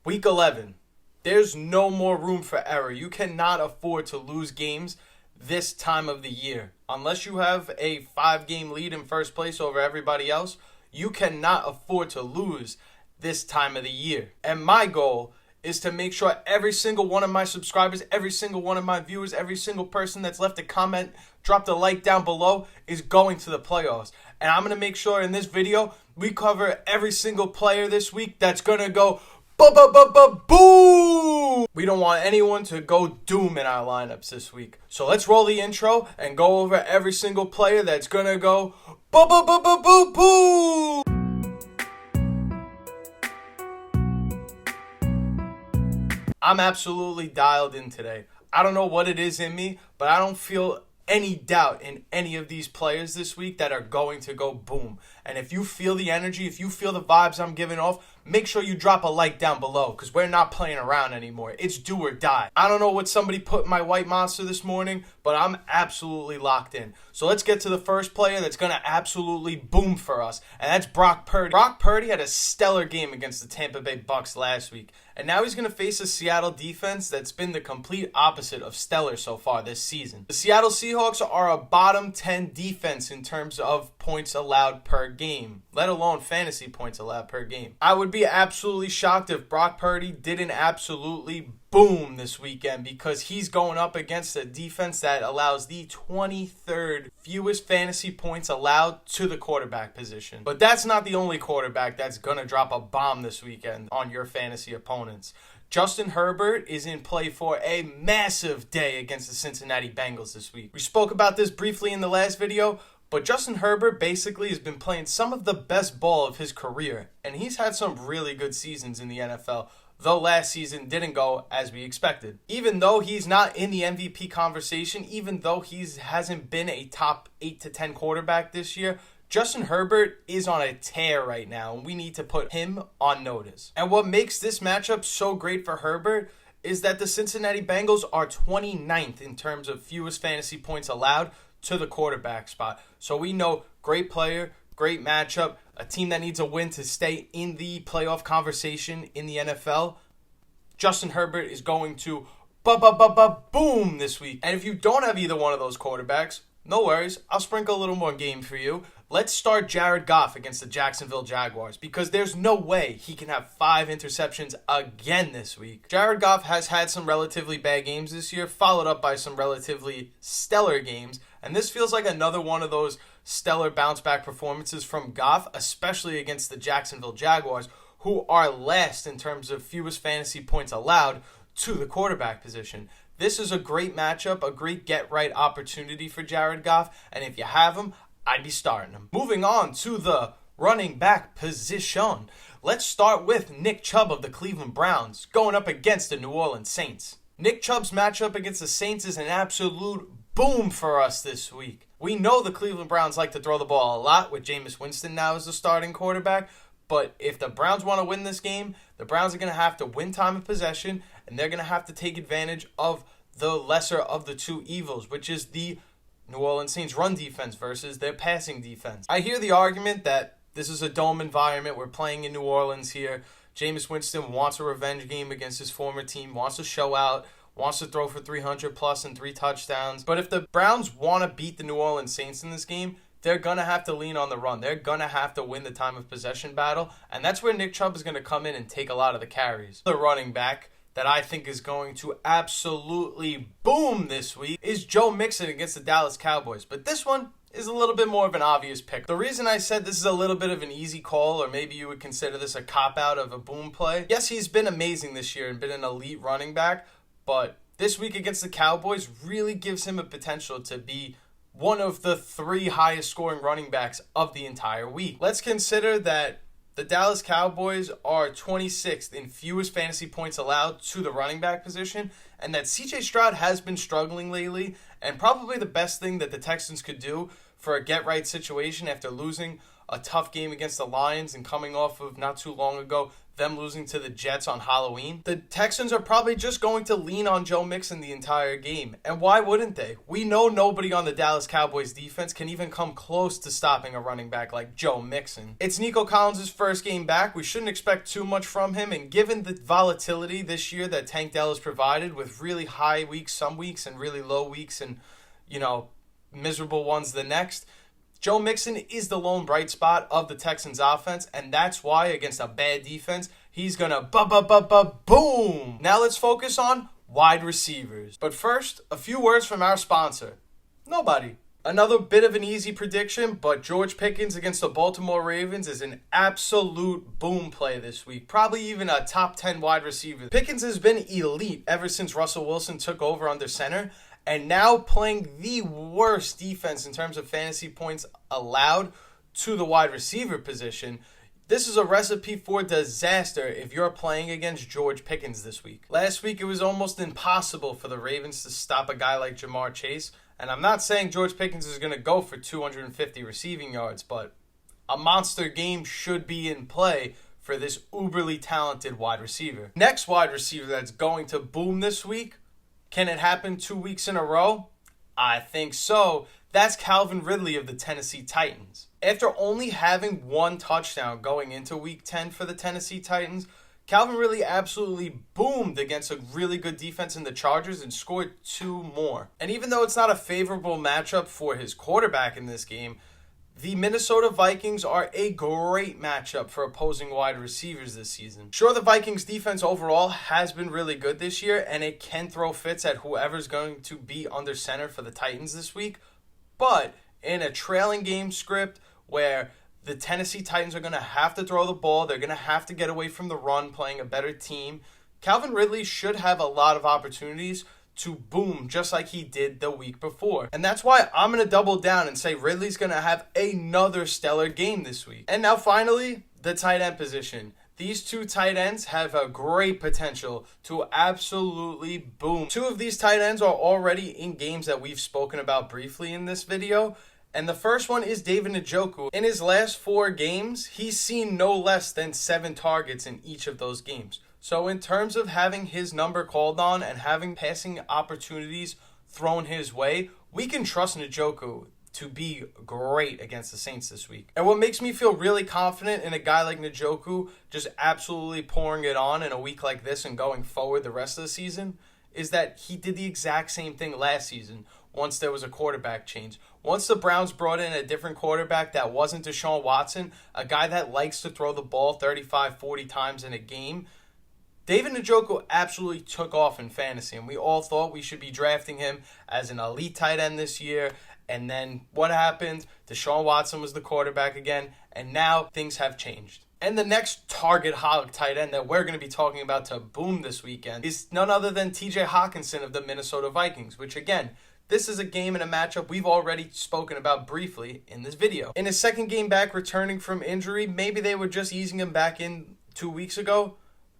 Week 11. There's no more room for error. You cannot afford to lose games this time of the year. Unless you have a 5-game lead in first place over everybody else, you cannot afford to lose this time of the year. And my goal is to make sure every single one of my subscribers, every single one of my viewers, every single person that's left a comment, dropped a like down below, is going to the playoffs. And I'm going to make sure in this video we cover every single player this week that's going to go boom! We don't want anyone to go doom in our lineups this week. So let's roll the intro and go over every single player that's going to go boom! I'm absolutely dialed in today. I don't know what it is in me, but I don't feel any doubt in any of these players this week that are going to go boom. And if you feel the energy, if you feel the vibes I'm giving off, make sure you drop a like down below because we're not playing around anymore. It's do or die. I don't know what somebody put in my white monster this morning, but I'm absolutely locked in. So let's get to the first player that's going to absolutely boom for us, and that's Brock Purdy. Brock Purdy had a stellar game against the Tampa Bay Bucks last week, and now he's going to face a Seattle defense that's been the complete opposite of stellar so far this season. The Seattle Seahawks are a bottom 10 defense in terms of points allowed per game, let alone fantasy points allowed per game. I would be absolutely shocked if Brock Purdy didn't absolutely boom this weekend because he's going up against a defense that allows the 23rd fewest fantasy points allowed to the quarterback position. But that's not the only quarterback that's going to drop a bomb this weekend on your fantasy opponents. Justin Herbert is in play for a massive day against the Cincinnati Bengals this week. We spoke about this briefly in the last video, but Justin Herbert basically has been playing some of the best ball of his career, and he's had some really good seasons in the NFL, though last season didn't go as we expected. Even though he's not in the MVP conversation, even though he hasn't been a top 8 to 10 quarterback this year, Justin Herbert is on a tear right now, and we need to put him on notice. And what makes this matchup so great for Herbert is that the Cincinnati Bengals are 29th in terms of fewest fantasy points allowed to the quarterback spot. So we know, great player, great matchup, a team that needs a win to stay in the playoff conversation in the NFL. Justin Herbert is going to boom this week. And if you don't have either one of those quarterbacks, no worries. I'll sprinkle a little more game for you. Let's start Jared Goff against the Jacksonville Jaguars because there's no way he can have 5 interceptions again this week. Jared Goff has had some relatively bad games this year, followed up by some relatively stellar games, and this feels like another one of those stellar bounce-back performances from Goff, especially against the Jacksonville Jaguars, who are last in terms of fewest fantasy points allowed to the quarterback position. This is a great matchup, a great get-right opportunity for Jared Goff, and if you have him, I'd be starting him. Moving on to the running back position. Let's start with Nick Chubb of the Cleveland Browns going up against the New Orleans Saints. Nick Chubb's matchup against the Saints is an absolute boom for us this week. We know the Cleveland Browns like to throw the ball a lot with Jameis Winston now as the starting quarterback, but if the Browns want to win this game, the Browns are going to have to win time of possession, and they're going to have to take advantage of the lesser of the two evils, which is the New Orleans Saints run defense versus their passing defense. I hear the argument that this is a dome environment. We're playing in New Orleans here. Jameis Winston wants a revenge game against his former team, wants to show out, wants to throw for 300 plus and 3 touchdowns. But if the Browns want to beat the New Orleans Saints in this game, they're going to have to lean on the run. They're going to have to win the time of possession battle, and that's where Nick Chubb is going to come in and take a lot of the carries. The running back that I think is going to absolutely boom this week is Joe Mixon against the Dallas Cowboys. But this one is a little bit more of an obvious pick. The reason I said this is a little bit of an easy call, or maybe you would consider this a cop-out of a boom play. Yes, he's been amazing this year and been an elite running back, but this week against the Cowboys really gives him a potential to be one of the 3 highest scoring running backs of the entire week. Let's consider that the Dallas Cowboys are 26th in fewest fantasy points allowed to the running back position, and that C.J. Stroud has been struggling lately, and probably the best thing that the Texans could do for a get-right situation after losing a tough game against the Lions and coming off of not too long ago them losing to the Jets on Halloween, the Texans are probably just going to lean on Joe Mixon the entire game. And why wouldn't they? We know nobody on the Dallas Cowboys defense can even come close to stopping a running back like Joe Mixon. It's Nico Collins' first game back. We shouldn't expect too much from him. And given the volatility this year that Tank Dell has provided with really high weeks some weeks and really low weeks and, miserable ones the next, Joe Mixon is the lone bright spot of the Texans offense, and that's why against a bad defense, he's going to boom. Now let's focus on wide receivers. But first, a few words from our sponsor. Nobody. Another bit of an easy prediction, but George Pickens against the Baltimore Ravens is an absolute boom play this week. Probably even a top 10 wide receiver. Pickens has been elite ever since Russell Wilson took over under center, and now playing the worst defense in terms of fantasy points allowed to the wide receiver position. This is a recipe for disaster if you're playing against George Pickens this week. Last week, it was almost impossible for the Ravens to stop a guy like Jamar Chase. And I'm not saying George Pickens is going to go for 250 receiving yards, but a monster game should be in play for this uberly talented wide receiver. Next wide receiver that's going to boom this week, can it happen 2 weeks in a row? I think so. That's Calvin Ridley of the Tennessee Titans. After only having one touchdown going into Week 10 for the Tennessee Titans, Calvin Ridley absolutely boomed against a really good defense in the Chargers and scored 2 more. And even though it's not a favorable matchup for his quarterback in this game, the Minnesota Vikings are a great matchup for opposing wide receivers this season. Sure, the Vikings defense overall has been really good this year, and it can throw fits at whoever's going to be under center for the Titans this week. But in a trailing game script where the Tennessee Titans are going to have to throw the ball, they're going to have to get away from the run, playing a better team, Calvin Ridley should have a lot of opportunities to boom just like he did the week before. And that's why I'm going to double down and say Ridley's going to have another stellar game this week. And now finally, the tight end position. These 2 tight ends have a great potential to absolutely boom. 2 of these tight ends are already in games that we've spoken about briefly in this video. And the first one is David Njoku. In his last 4 games, he's seen no less than 7 targets in each of those games. So in terms of having his number called on and having passing opportunities thrown his way, we can trust Njoku to be great against the Saints this week. And what makes me feel really confident in a guy like Njoku just absolutely pouring it on in a week like this and going forward the rest of the season is that he did the exact same thing last season once there was a quarterback change. Once the Browns brought in a different quarterback that wasn't Deshaun Watson, a guy that likes to throw the ball 35, 40 times in a game, David Njoku absolutely took off in fantasy, and we all thought we should be drafting him as an elite tight end this year. And then what happened? Deshaun Watson was the quarterback again, and now things have changed. And the next target hog tight end that we're going to be talking about to boom this weekend is none other than TJ Hockenson of the Minnesota Vikings, which again, this is a game and a matchup we've already spoken about briefly in this video. In his second game back returning from injury, maybe they were just easing him back in 2 weeks ago,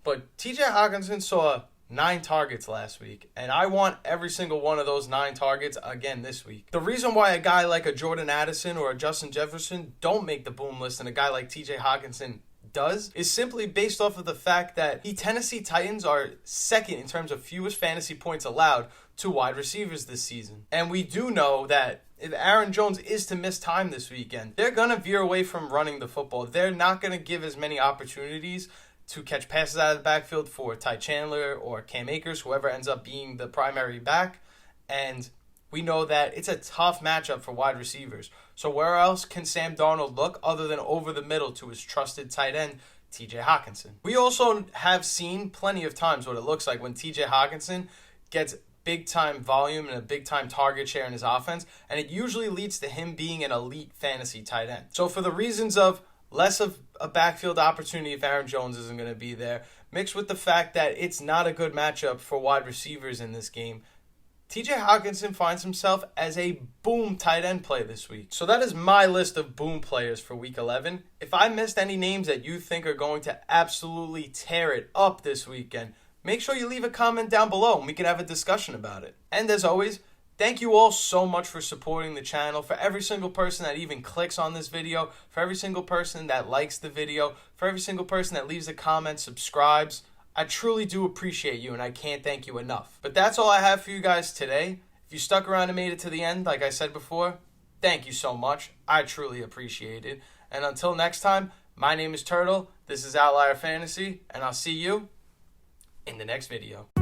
but TJ Hockenson saw 9 targets last week, and I want every single one of those 9 targets again this week. The reason why a guy like a Jordan Addison or a Justin Jefferson don't make the boom list and a guy like TJ Hockenson does is simply based off of the fact that the Tennessee Titans are second in terms of fewest fantasy points allowed to wide receivers this season. And we do know that if Aaron Jones is to miss time this weekend, they're going to veer away from running the football. They're not going to give as many opportunities to catch passes out of the backfield for Ty Chandler or Cam Akers, whoever ends up being the primary back. And we know that it's a tough matchup for wide receivers. So where else can Sam Darnold look other than over the middle to his trusted tight end, TJ Hockenson? We also have seen plenty of times what it looks like when TJ Hockenson gets big-time volume and a big-time target share in his offense, and it usually leads to him being an elite fantasy tight end. So for the reasons of less of a backfield opportunity if Aaron Jones isn't going to be there, mixed with the fact that it's not a good matchup for wide receivers in this game, TJ Hockenson finds himself as a boom tight end play this week. So that is my list of boom players for Week 11. If I missed any names that you think are going to absolutely tear it up this weekend, make sure you leave a comment down below and we can have a discussion about it. And as always, Thank you all so much for supporting the channel, for every single person that even clicks on this video, for every single person that likes the video, for every single person that leaves a comment, subscribes. I truly do appreciate you, and I can't thank you enough. But that's all I have for you guys today. If you stuck around and made it to the end, like I said before, thank you so much. I truly appreciate it. And until next time, my name is Turtle. This is Outlier Fantasy, and I'll see you in the next video.